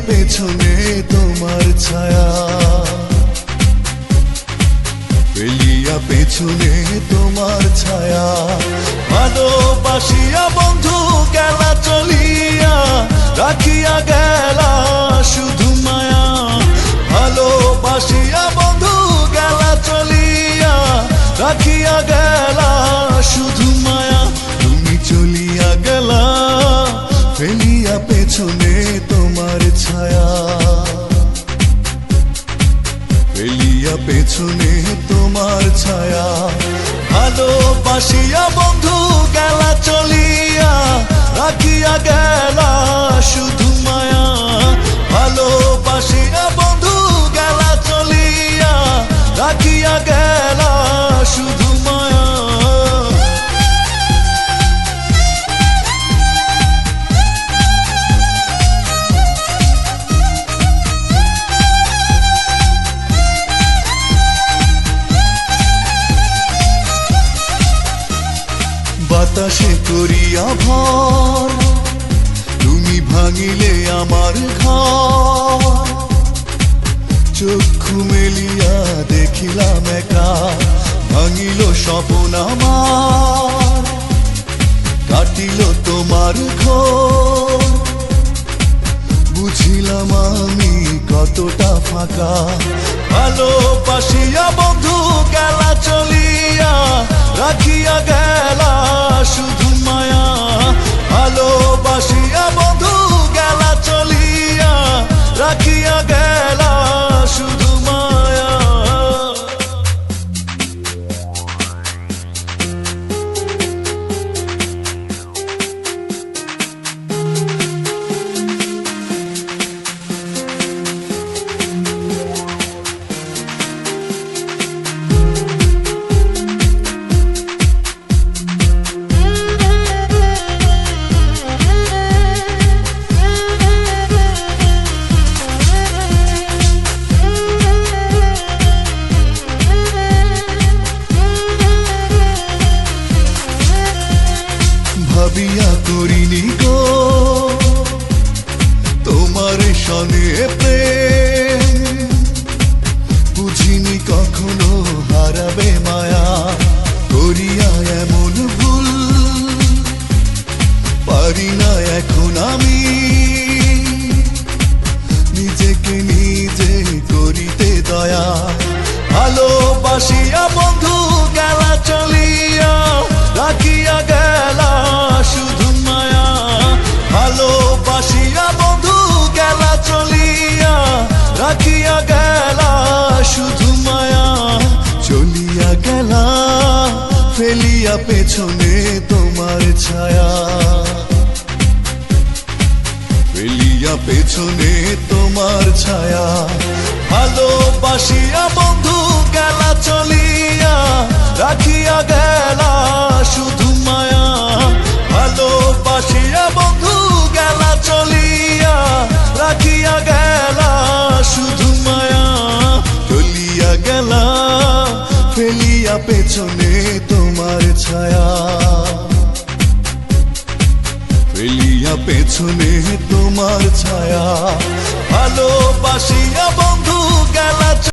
পেছনে তোমার ছায়া, ফেলিয়া পেছনে তোমার ছায়া। ভালোবাসিয়া বন্ধু গেলা চলিয়া, রাখিয়া গেলা শুধু মায়া। ভালোবাসিয়া বন্ধু গেলা চলিয়া, রাখিয়া গেলা শুধু মায়া। তুমি চলিয়া গেলা ফেলিয়া পেছনে তোমার ছায়া, ফেলিয়া পেছনে তোমার ছায়া। ভালোবাসিয়া বন্ধু গেলা চলিয়া, রাখিয়া গেলা শুধু মায়া। ভালোবাসিয়া বন্ধু গেলা চলিয়া, রাখিয়া গেলা শুধু মায়া। বাতাসে করিয়া ভর, তুমি ভাঙিলে আমার ঘর। চক্ষু মেলিয়া দেখিলাম একা, ভাঙিল স্বপ্ন আমার। কাটিল তোমার ঘর, বুঝিলাম আমি কতটা ফাঁকা। ভালোবাসিয়া বন্ধু গেলা চলিয়া, রাখিয়া গেলা শুধু মায়া। ভালোবাসিয়া বন্ধু গেলা চলিয়া, রাখিয়া গেলা শুধু মায়া। ভাবিয়া করিনি গো তোমার সনে প্রেম, বুঝিনি কখনো হারাবে মায়া। করিয়া এমন ভুল পারি না এখন আমি, নিজেকে নিজে করিতে দয়া। ভালোবাসিয়া বন্ধু গেলা চলিয়া, রাখিয়া গেলা শুধু মায়া। ভালোবাসিয়া বন্ধু গেলা চলিয়া, রাখিয়া গেলা শুধু মায়া। চলিয়া গেলা ফেলিয়া পেছনে তোমার ছায়া, ফেলিয়া পেছনে তোমার ছায়া। ভালোবাসিয়া বন্ধু গেলা চলিয়া, রাখিয়া গেলা শুধু মায়া। ভালোবাসিয়া বন্ধু গেলা চলিয়া, রাখিয়া গেলা শুধু মায়া। চলিয়া গেলা ফেলিয়া পেছনে তোমার ছায়া, ফেলিয়া পেছনে তোমার ছায়া। ভালোবাসিয়া বন্ধু গেলা